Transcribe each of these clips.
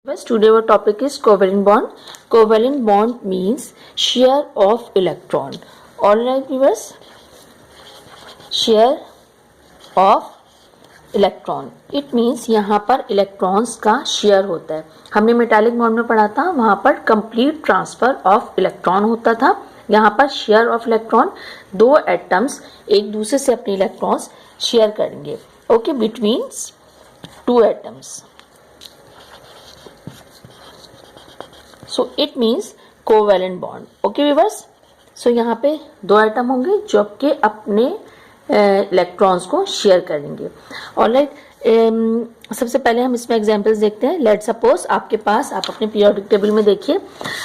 Yes, today our topic is covalent bond. Covalent bond means share of electron. Alright viewers, share of electron it means यहाँ पर electrons का share होता है. हमने metallic bond में पढ़ा था, वहाँ पर कंप्लीट ट्रांसफर ऑफ इलेक्ट्रॉन होता था. यहाँ पर शेयर ऑफ इलेक्ट्रॉन, दो एटम्स एक दूसरे से अपने इलेक्ट्रॉन्स शेयर करेंगे. Okay, between two atoms. So it means covalent bond. Okay viewers, so यहाँ पे दो एटम होंगे जो आपके अपने इलेक्ट्रॉन्स को शेयर करेंगे. ऑलराइट, सबसे पहले हम इसमें एग्जांपल्स देखते हैं. लेट सपोज आपके पास, आप अपने पीरियोडिक टेबल में देखिए,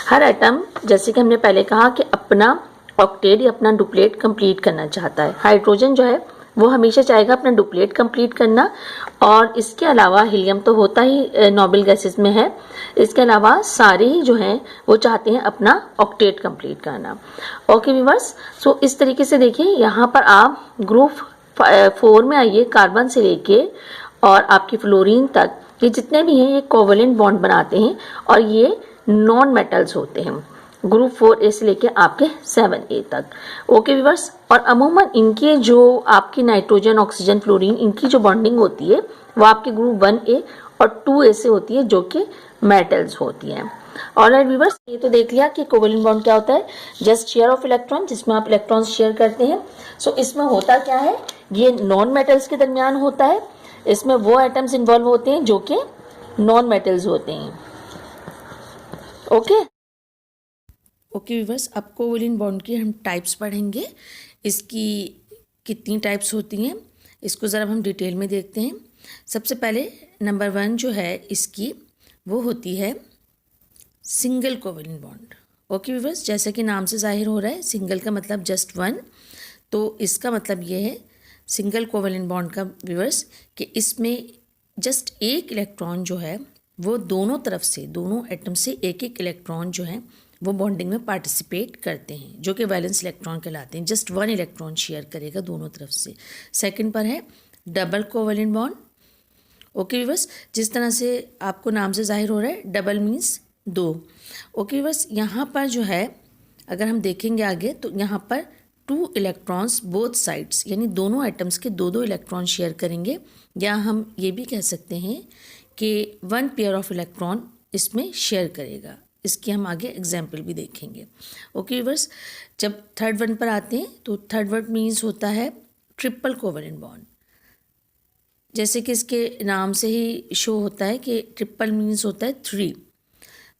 हर एटम जैसे कि हमने पहले कहा कि अपना ऑक्टेट या अपना डुप्लेट कंप्लीट करना चाहता है. हाइड्रोजन जो है वो हमेशा चाहेगा अपना डुप्लेट कंप्लीट करना, और इसके अलावा हीलियम तो होता ही नोबल गैसेस में है. इसके अलावा सारे ही जो हैं वो चाहते हैं अपना ऑक्टेट कंप्लीट करना. ओके व्यूअर्स, सो इस तरीके से देखिए, यहाँ पर आप ग्रुप 4 में आइए. कार्बन से लेके और आपकी फ्लोरीन तक ये जितने भी हैं ये कोवैलेंट बॉन्ड बनाते हैं, और ये नॉन मेटल्स होते हैं. ग्रुप 4A से लेके आपके 7A तक. ओके व्यूअर्स, और अमूमन इनके जो आपकी नाइट्रोजन, ऑक्सीजन, फ्लोरीन, इनकी जो बॉन्डिंग होती है वो आपके ग्रुप 1A और 2A से होती है, जो कि मेटल्स होती हैं. ऑलराइट व्यूअर्स, ये तो देख लिया कि कोवैलेंट बॉन्ड क्या होता है. जस्ट शेयर ऑफ इलेक्ट्रॉन, जिसमें आप इलेक्ट्रॉन्स शेयर करते हैं. सो इसमें होता क्या है, ये नॉन मेटल्स के दरमियान होता है. इसमें वो एटम्स इन्वॉल्व होते हैं जो कि नॉन मेटल्स होते हैं. ओके ओके व्यूअर्स, अब कोवैलेंट बॉन्ड की हम टाइप्स पढ़ेंगे. इसकी कितनी टाइप्स होती हैं इसको ज़रा हम डिटेल में देखते हैं. सबसे पहले नंबर 1 जो है इसकी, वो होती है single covalent bond. Okay viewers, जैसे कि नाम से जाहिर हो रहा है, सिंगल का मतलब जस्ट वन. तो इसका मतलब ये है सिंगल कोवैलेंट बॉन्ड का व्यूअर्स, कि इसमें जस्ट एक इलेक्ट्रॉन जो है वो दोनों तरफ से, दोनों एटम से एक एक इलेक्ट्रॉन जो है वो बॉन्डिंग में पार्टिसिपेट करते हैं, जो कि वैलेंस इलेक्ट्रॉन कहलाते हैं. जस्ट वन इलेक्ट्रॉन शेयर करेगा दोनों तरफ से. सेकंड पर है double covalent bond. Okay viewers, जिस तरह से आपको नाम से जाहिर हो रहा है, डबल मीन्स दो. ओके व्यूअर्स, यहाँ पर जो है अगर हम देखेंगे आगे, तो यहाँ पर 2 इलेक्ट्रॉन्स बोथ साइड्स, यानी दोनों एटम्स के दो इलेक्ट्रॉन शेयर करेंगे. या हम ये भी कह सकते हैं कि 1 पेयर ऑफ इलेक्ट्रॉन इसमें शेयर करेगा. इसकी हम आगे एग्जाम्पल भी देखेंगे. ओके व्यूअर्स, जब थर्ड वन पर आते हैं तो थर्ड वन मीन्स होता है ट्रिपल कोवैलेंट बॉन्ड. जैसे कि इसके नाम से ही शो होता है कि ट्रिपल मीन्स होता है 3.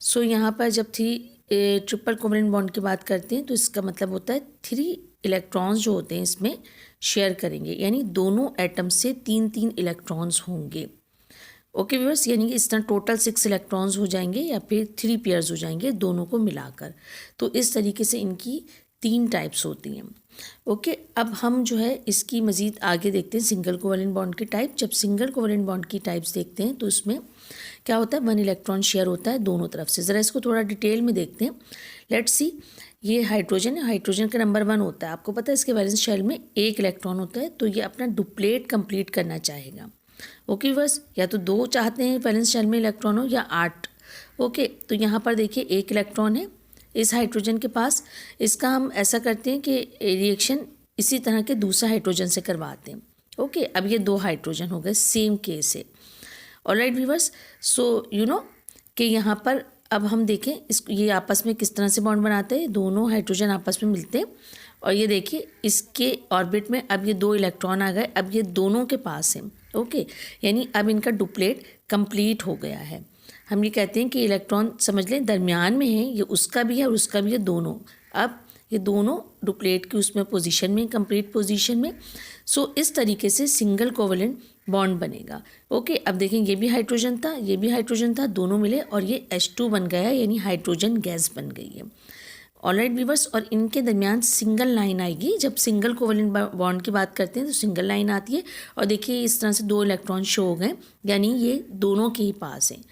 सो यहाँ पर जब ट्रिपल कोवैलेंट बॉन्ड की बात करते हैं तो इसका मतलब होता है 3 इलेक्ट्रॉन्स जो होते हैं इसमें शेयर करेंगे, यानी दोनों एटम से 3 इलेक्ट्रॉन्स होंगे. ओके व्यूअर्स, यानी कि इस तरह टोटल 6 इलेक्ट्रॉन्स हो जाएंगे या फिर 3 पेयर्स हो जाएंगे दोनों को मिलाकर. तो इस तरीके से इनकी 3 टाइप्स होती हैं. ओके, अब हम जो है इसकी मज़ीद आगे देखते हैं सिंगल कोवैलेंट बॉन्ड की टाइप. जब सिंगल कोवैलेंट बॉन्ड की टाइप्स देखते हैं तो इसमें क्या होता है, 1 इलेक्ट्रॉन शेयर होता है दोनों तरफ से. ज़रा इसको थोड़ा डिटेल में देखते हैं. लेट्स सी, ये हाइड्रोजन है. हाइड्रोजन का नंबर 1 होता है. आपको पता है इसके वैलेंस शेल में 1 इलेक्ट्रॉन होता है, तो ये अपना डुप्लेट कंप्लीट करना चाहेगा. ओके व्यूअर्स, या तो 2 चाहते हैं वैलेंस शेल में इलेक्ट्रॉन हो, या 8. ओके, तो यहाँ पर देखिए 1 इलेक्ट्रॉन है इस हाइड्रोजन के पास. इसका हम ऐसा करते हैं कि रिएक्शन इसी तरह के दूसरा हाइड्रोजन से करवाते हैं. ओके, अब ये 2 हाइड्रोजन हो गए सेम केस से. Alright viewers, so you know कि यहाँ पर अब हम देखें ये आपस में किस तरह से बॉन्ड बनाते हैं. दोनों हाइड्रोजन आपस में मिलते हैं, और ये देखिए इसके ऑर्बिट में अब ये 2 इलेक्ट्रॉन आ गए. अब ये दोनों के पास है. ओके, यानी अब इनका डुप्लेट कंप्लीट हो गया है. हम ये कहते हैं कि इलेक्ट्रॉन समझ लें दरमियान में है, ये उसका भी है और उसका भी है, दोनों. अब ये दोनों डुप्लेट की उसमें पोजीशन में, कंप्लीट पोजीशन में. सो इस तरीके से सिंगल कोवैलेंट बॉन्ड बनेगा. ओके, अब देखें ये भी हाइड्रोजन था, ये भी हाइड्रोजन था, दोनों मिले और ये H2 बन गया, यानी हाइड्रोजन गैस बन गई है. ऑलराइट व्यूअर्स, और इनके दरमियान सिंगल लाइन आएगी. जब सिंगल कोवैलेंट बॉन्ड की बात करते हैं तो सिंगल लाइन आती है, और देखिए इस तरह से 2 इलेक्ट्रॉन शो हो गए, यानी ये दोनों के ही पास हैं.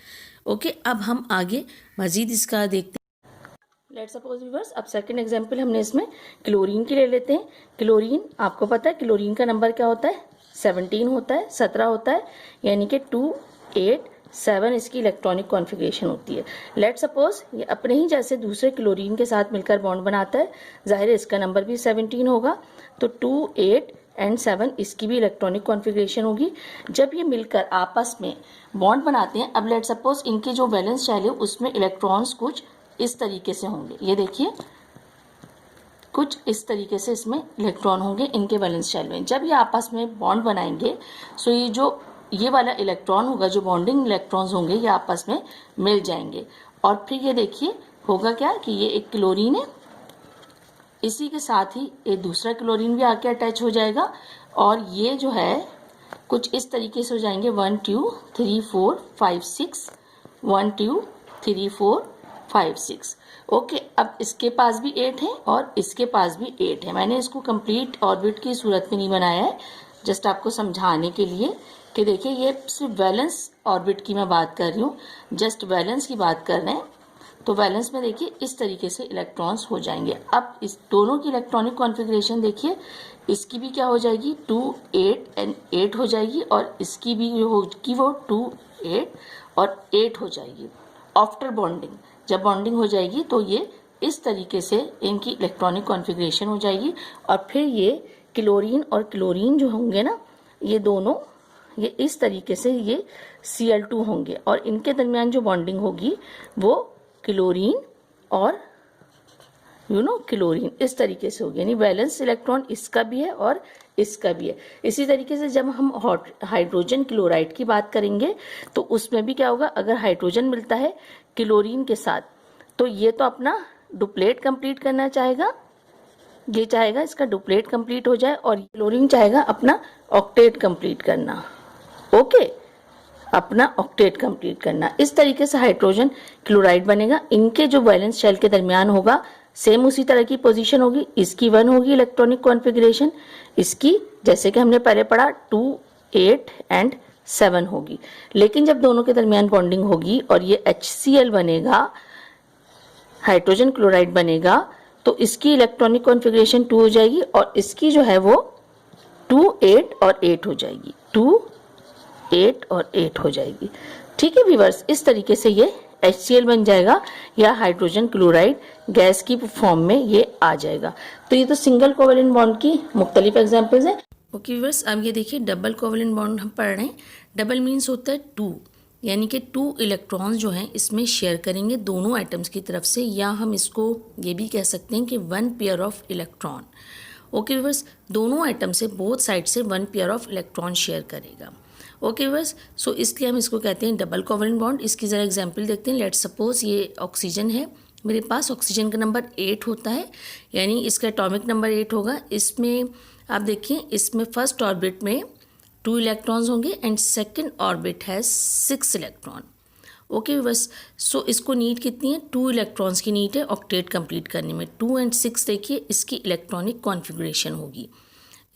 ओके, अब हम आगे मज़ीद इसका देखते हैं. लेट्स सपोज व्यूअर्स, अब सेकंड एग्जांपल हमने इसमें क्लोरीन की ले लेते हैं. क्लोरीन, आपको पता है क्लोरीन का नंबर क्या होता है, 17 होता है, 17 होता है, यानी कि 2, 8, 7 इसकी इलेक्ट्रॉनिक कॉन्फ़िगरेशन होती है। लेट सपोज ये अपने ही जैसे दूसरे क्लोरीन के साथ मिलकर बॉन्ड बनाता है, जाहिर है इसका नंबर भी 17 होगा, तो 2, 8 एंड 7 इसकी भी इलेक्ट्रॉनिक कॉन्फ़िगरेशन होगी। जब ये मिलकर आपस में बॉन्ड बनाते हैं, अब लेट सपोज इनके जो वैलेंस शेल है उसमें इलेक्ट्रॉन्स कुछ इस तरीके से होंगे, ये देखिए कुछ इस तरीके से इसमें इलेक्ट्रॉन होंगे इनके वैलेंस शेल में। जब ये आपस में बॉन्ड बनाएंगे सो ये वाला इलेक्ट्रॉन होगा, जो बॉन्डिंग इलेक्ट्रॉन्स होंगे ये आपस में मिल जाएंगे और फिर ये देखिए होगा क्या कि ये एक क्लोरीन है, इसी के साथ ही एक दूसरा क्लोरीन भी आके अटैच हो जाएगा और ये जो है कुछ इस तरीके से हो जाएंगे 1 2 3 4 5 6 1 2 3 4 5 6। ओके, अब इसके पास भी 8 है और इसके पास भी 8 है। मैंने इसको कंप्लीट ऑर्बिट की सूरत में नहीं बनाया है, जस्ट आपको समझाने के लिए कि देखिए ये सिर्फ वैलेंस ऑर्बिट की मैं बात कर रही हूँ, जस्ट वैलेंस की बात कर रहे हैं। तो वैलेंस में देखिए इस तरीके से इलेक्ट्रॉन्स हो जाएंगे। अब इस दोनों की इलेक्ट्रॉनिक कॉन्फ़िगरेशन देखिए, इसकी भी क्या हो जाएगी 2 8 एंड 8 हो जाएगी और इसकी भी होगी वो 2 8 और 8 हो जाएगी। आफ्टर बॉन्डिंग जब बॉन्डिंग हो जाएगी तो ये इस तरीके से इनकी इलेक्ट्रॉनिक कॉन्फ़िगरेशन हो जाएगी और फिर ये क्लोरीन और क्लोरीन जो होंगे ना, ये दोनों ये इस तरीके से ये Cl2 होंगे और इनके दरमियान जो बॉन्डिंग होगी वो क्लोरीन और क्लोरीन इस तरीके से होगी, यानी वैलेंस इलेक्ट्रॉन इसका भी है और इसका भी है। इसी तरीके से जब हम हाइड्रोजन क्लोराइड की बात करेंगे तो उसमें भी क्या होगा, अगर हाइड्रोजन मिलता है क्लोरीन के साथ तो ये तो अपना डुप्लेट कंप्लीट करना चाहेगा, ये चाहेगा इसका डुप्लेट कंप्लीट हो जाए और क्लोरीन चाहेगा अपना ऑक्टेट कंप्लीट करना। ओके, अपना ऑक्टेट कंप्लीट करना। इस तरीके से हाइड्रोजन क्लोराइड बनेगा। इनके जो वैलेंस शेल के दरमियान होगा सेम उसी तरह की पोजीशन होगी, इसकी 1 होगी इलेक्ट्रॉनिक कॉन्फ़िगरेशन, इसकी जैसे कि हमने पहले पढ़ा 2 8 एंड 7 होगी। लेकिन जब दोनों के दरमियान बॉन्डिंग होगी और ये HCl बनेगा, हाइड्रोजन क्लोराइड बनेगा, तो इसकी इलेक्ट्रॉनिक कॉन्फ़िगरेशन 2 हो जाएगी और इसकी जो है वो 2 8 और 8 हो जाएगी, 2 8 और 8 हो जाएगी। ठीक है व्यूअर्स, इस तरीके से ये HCl बन जाएगा या हाइड्रोजन क्लोराइड गैस की फॉर्म में ये आ जाएगा। तो ये तो सिंगल कोवेलेंट बॉन्ड की मुख्तलिफ एग्जांपल्स हैं। ओके व्यूअर्स, अब ये देखिए डबल कोवेलेंट बॉन्ड हम पढ़ रहे हैं। डबल मीन्स होता है 2, यानी कि 2 इलेक्ट्रॉन्स जो हैं इसमें शेयर करेंगे दोनों एटम्स की तरफ से, या हम इसको ये भी कह सकते हैं कि 1 pair of electron. Okay viewers, दोनों एटम से बोथ साइड से 1 पेयर ऑफ इलेक्ट्रॉन शेयर करेगा। ओके व्यूअर्स, सो इसलिए हम इसको कहते हैं डबल कोवेलेंट बॉन्ड। इसकी ज़रा एग्जांपल देखते हैं। लेट्स सपोज ये ऑक्सीजन है, मेरे पास ऑक्सीजन का नंबर 8 होता है, यानी इसका एटॉमिक नंबर 8 होगा। इसमें आप देखिए, इसमें फर्स्ट ऑर्बिट में 2 इलेक्ट्रॉन्स होंगे एंड सेकंड ऑर्बिट है 6 इलेक्ट्रॉन। ओके व्यूअर्स, सो इसको नीड कितनी है, 2 इलेक्ट्रॉन्स की नीड है ऑक्टेट कंप्लीट करने में। 2 एंड 6 देखिए इसकी इलेक्ट्रॉनिक कॉन्फ़िगरेशन होगी।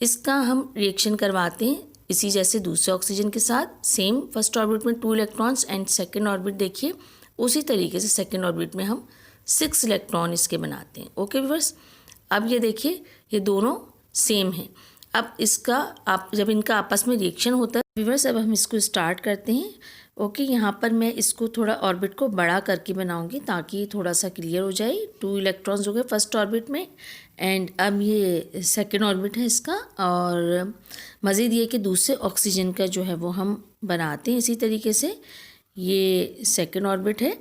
इसका हम रिएक्शन करवाते हैं इसी जैसे दूसरे ऑक्सीजन के साथ, सेम फर्स्ट ऑर्बिट में 2 इलेक्ट्रॉन्स एंड सेकंड ऑर्बिट देखिए उसी तरीके से सेकंड ऑर्बिट में हम 6 इलेक्ट्रॉन इसके बनाते हैं। ओके व्यूअर्स, अब ये देखिए ये दोनों सेम हैं। अब जब इनका आपस में रिएक्शन होता है व्यूअर्स, अब हम इसको स्टार्ट करते हैं। ओके, यहाँ पर मैं इसको थोड़ा ऑर्बिट को बड़ा करके बनाऊंगी ताकि थोड़ा सा क्लियर हो जाए। 2 इलेक्ट्रॉन्स हो गए फर्स्ट ऑर्बिट में एंड अब ये सेकंड ऑर्बिट है इसका, और मज़ीद ये कि दूसरे ऑक्सीजन का जो है वो हम बनाते हैं इसी तरीके से। ये सेकंड ऑर्बिट है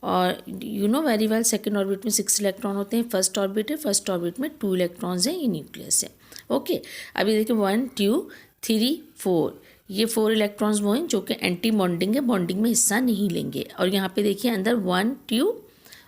और वेरी वेल सेकंड ऑर्बिट में 6 इलेक्ट्रॉन होते हैं। फर्स्ट ऑर्बिट है, फर्स्ट ऑर्बिट में 2 इलेक्ट्रॉन्स हैं, ये न्यूक्लियस है। ओके, अभी देखिए 1 2 3 4, ये 4 इलेक्ट्रॉन्स वो हैं जो कि एंटी बॉन्डिंग है, बॉन्डिंग में हिस्सा नहीं लेंगे। और यहाँ पे देखिए अंदर 1 2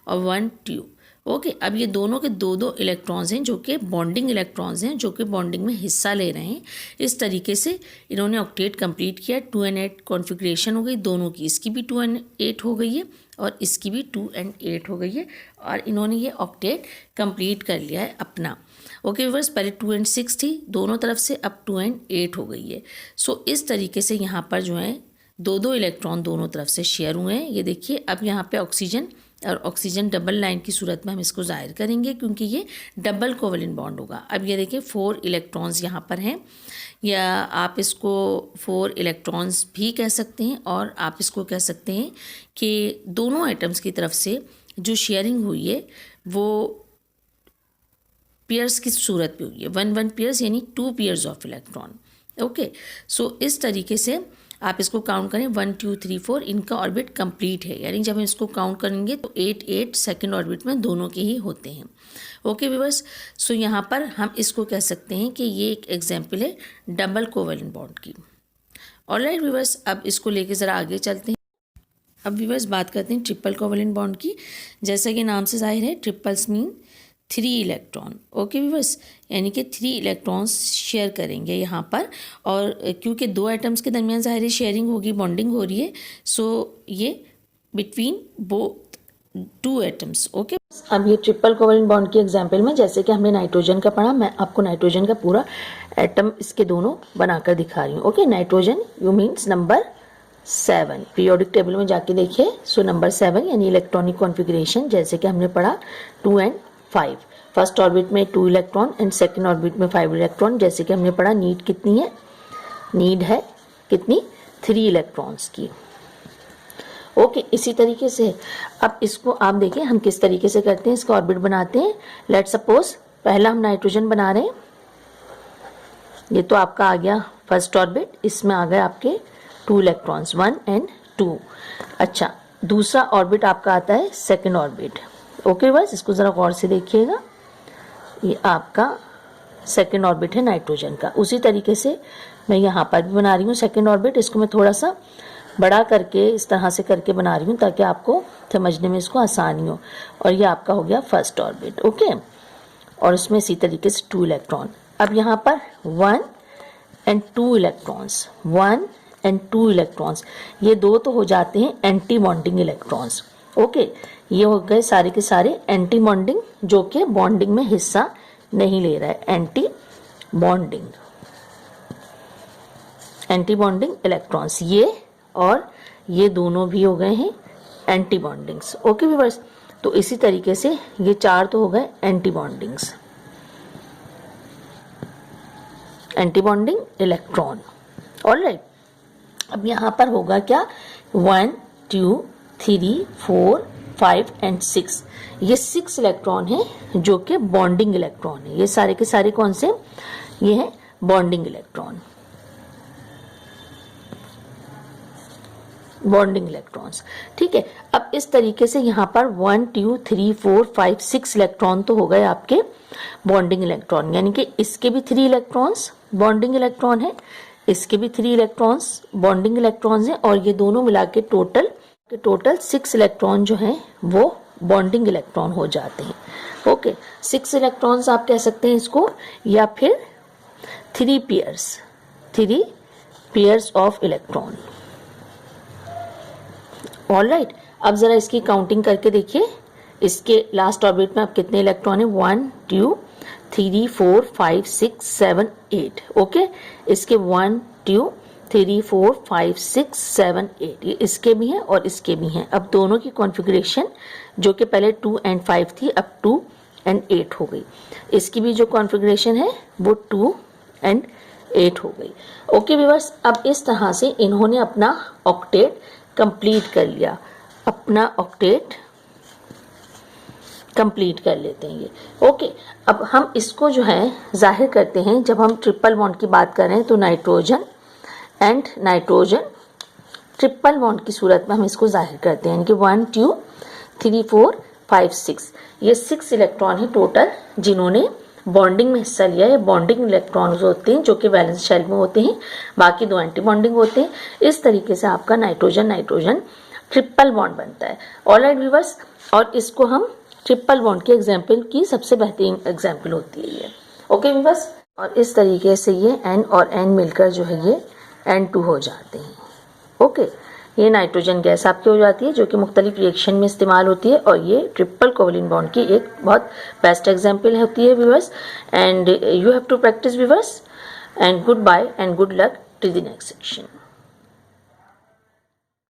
और 1 2। ओके, अब ये दोनों के 2 इलेक्ट्रॉन्स हैं जो कि बॉन्डिंग इलेक्ट्रॉन्स हैं, जो कि बॉन्डिंग में हिस्सा ले रहे हैं। इस तरीके से इन्होंने ऑक्टेट कंप्लीट किया। 2 and 8 कॉन्फ़िगरेशन हो गई दोनों की, इसकी भी 2 and 8 हो गई है और इसकी भी 2 and 8 हो गई है और इन्होंने ये ऑक्टेट कंप्लीट कर लिया है अपना। ओके व्यूअर्स, पहले 2 and 6 थी दोनों तरफ से, अब 2 and 8 हो गई है। सो इस तरीके से यहाँ पर जो है 2 इलेक्ट्रॉन दोनों तरफ से शेयर हुए हैं। ये देखिए अब यहाँ पे ऑक्सीजन और ऑक्सीजन डबल लाइन की सूरत में हम इसको ज़ाहिर करेंगे क्योंकि ये डबल कोवेलेंट बॉन्ड होगा। अब ये देखिए 4 इलेक्ट्रॉन्स यहाँ पर हैं, या आप इसको 4 इलेक्ट्रॉन्स भी कह सकते हैं और आप इसको कह सकते हैं कि दोनों एटम्स की तरफ से जो शेयरिंग हुई है वो पेयर्स की सूरत पे हुई है, 1 पेयर्स यानी 2 पेयर्स ऑफ इलेक्ट्रॉन। ओके, सो इस तरीके से आप इसको काउंट करें 1 2 3 4, इनका ऑर्बिट कंप्लीट है, यानी जब हम इसको काउंट करेंगे तो 8 सेकंड ऑर्बिट में दोनों के ही होते हैं। ओके व्यूअर्स, सो यहाँ पर हम इसको कह सकते हैं कि ये एक एग्जाम्पल है डबल कोवेलेंट बॉन्ड की। ऑलराइट व्यूअर्स, अब इसको लेके ज़रा आगे चलते हैं। अब व्यूअर्स बात करते हैं ट्रिपल कोवेलेंट बॉन्ड की। जैसा कि नाम से जाहिर है, triples mean 3 electron. Okay viewers, यानी कि 3 इलेक्ट्रॉन्स शेयर करेंगे यहाँ पर, और क्योंकि 2 एटम्स के दरमियान ज़ाहिर है शेयरिंग होगी, बॉन्डिंग हो रही है, सो ये बिटवीन बोथ 2 एटम्स। ओके, अब ये ट्रिपल कोवेलेंट बॉन्ड की एग्जांपल में, जैसे कि हमने नाइट्रोजन का पढ़ा, मैं आपको नाइट्रोजन का पूरा एटम इसके दोनों बनाकर दिखा रही हूँ। Okay, nitrogen you means number 7, periodic table में जाके देखिए। सो नंबर 7 यानी इलेक्ट्रॉनिक कॉन्फ़िगरेशन, जैसे कि हमने पढ़ा 2 and 5, फर्स्ट ऑर्बिट में 2 इलेक्ट्रॉन एंड सेकंड ऑर्बिट में 5 इलेक्ट्रॉन। जैसे कि हमने पढ़ा नीड कितनी है, नीड है कितनी, 3 इलेक्ट्रॉन्स की। ओके, इसी तरीके से अब इसको आप देखिए हम किस तरीके से करते हैं, इसका ऑर्बिट बनाते हैं। लेट्स सपोज पहला हम नाइट्रोजन बना रहे हैं, ये तो आपका आ गया फर्स्ट ऑर्बिट, इसमें आ गए आपके 2 इलेक्ट्रॉन्स 1 and 2। अच्छा, दूसरा ऑर्बिट आपका आता है सेकंड ऑर्बिट। ओके बस, इसको ज़रा गौर से देखिएगा, ये आपका सेकंड ऑर्बिट है नाइट्रोजन का। उसी तरीके से मैं यहाँ पर भी बना रही हूँ सेकंड ऑर्बिट, इसको मैं थोड़ा सा बड़ा करके इस तरह से करके बना रही हूँ ताकि आपको समझने में इसको आसानी हो। और ये आपका हो गया फर्स्ट ऑर्बिट। ओके, और इसमें इसी तरीके से 2 इलेक्ट्रॉन। अब यहाँ पर 1 and 2 इलेक्ट्रॉन्स, 1 and 2 इलेक्ट्रॉन्स, ये दो तो हो जाते हैं एंटी बॉन्डिंग इलेक्ट्रॉन्स। ओके, ये हो गए सारे के सारे एंटी बॉन्डिंग, जो कि बॉन्डिंग में हिस्सा नहीं ले रहा है, anti bonding, anti bonding electrons, ये और ये दोनों भी हो गए हैं एंटी बॉन्डिंग्स। ओके व्यूअर्स, तो इसी तरीके से ये 4 तो हो गए anti bondings, anti bonding electron. Alright, अब यहाँ पर होगा क्या, 1 2 3 4 5 and 6, ये 6 इलेक्ट्रॉन है जो कि बॉन्डिंग इलेक्ट्रॉन है। ये सारे के सारे कौन से, ये है बॉन्डिंग इलेक्ट्रॉन, बॉन्डिंग इलेक्ट्रॉन्स। ठीक है, अब इस तरीके से यहाँ पर 1 2 3 4 5 6 इलेक्ट्रॉन तो हो गए आपके बॉन्डिंग इलेक्ट्रॉन, यानी कि इसके भी 3 इलेक्ट्रॉन्स बॉन्डिंग इलेक्ट्रॉन है, इसके भी 3 इलेक्ट्रॉन्स बॉन्डिंग इलेक्ट्रॉन्स हैं, और ये दोनों मिला के टोटल 6 इलेक्ट्रॉन जो हैं वो बॉन्डिंग इलेक्ट्रॉन हो जाते हैं। ओके, 6 इलेक्ट्रॉन्स आप कह सकते हैं इसको, या फिर 3 पेयर्स ऑफ इलेक्ट्रॉन। ऑलराइट, अब जरा इसकी काउंटिंग करके देखिए, इसके लास्ट ऑर्बिट में अब कितने इलेक्ट्रॉन है, 1 2 3 4 5 6 7 8। ओके, इसके 1 2 3 4 5 6 7 8, ये इसके भी हैं और इसके भी हैं। अब दोनों की कॉन्फ़िगरेशन जो कि पहले 2 and 5 थी, अब 2 and 8 हो गई। इसकी भी जो कॉन्फ़िगरेशन है वो 2 and 8 हो गई। ओके व्यूअर्स, अब इस तरह से इन्होंने अपना ऑक्टेट कंप्लीट कर लिया, अपना ऑक्टेट कंप्लीट कर लेते हैं ये। ओके, अब हम इसको जो है जाहिर करते हैं, जब हम ट्रिपल बॉन्ड की बात कर रहे हैं तो nitrogen and nitrogen triple bond की सूरत में हम इसको जाहिर करते हैं, यानी कि 1 2 3 4 5 6, ये 6 इलेक्ट्रॉन है टोटल जिन्होंने बॉन्डिंग में हिस्सा लिया है। बॉन्डिंग इलेक्ट्रॉन्स होते हैं जो कि वैलेंस शेल में होते हैं, बाकी 2 एंटी बॉन्डिंग होते हैं। इस तरीके से आपका नाइट्रोजन नाइट्रोजन ट्रिपल बॉन्ड बनता है। ऑलराइट व्यूअर्स, और इसको हम ट्रिपल बॉन्ड के एग्जाम्पल की सबसे बेहतरीन एग्जाम्पल होती है ये। ओके व्यूअर्स, और इस तरीके से ये N और N मिलकर जो है ये N2 हो जाते हैं। ओके, ये नाइट्रोजन गैस आपकी हो जाती है जो कि मुख्तलिफ रिएक्शन में इस्तेमाल होती है, और ये ट्रिपल कोवेलेंट बॉन्ड की एक बहुत बेस्ट एग्जाम्पल होती है viewers. And you have to practise viewers, and good bye and good luck till the next section.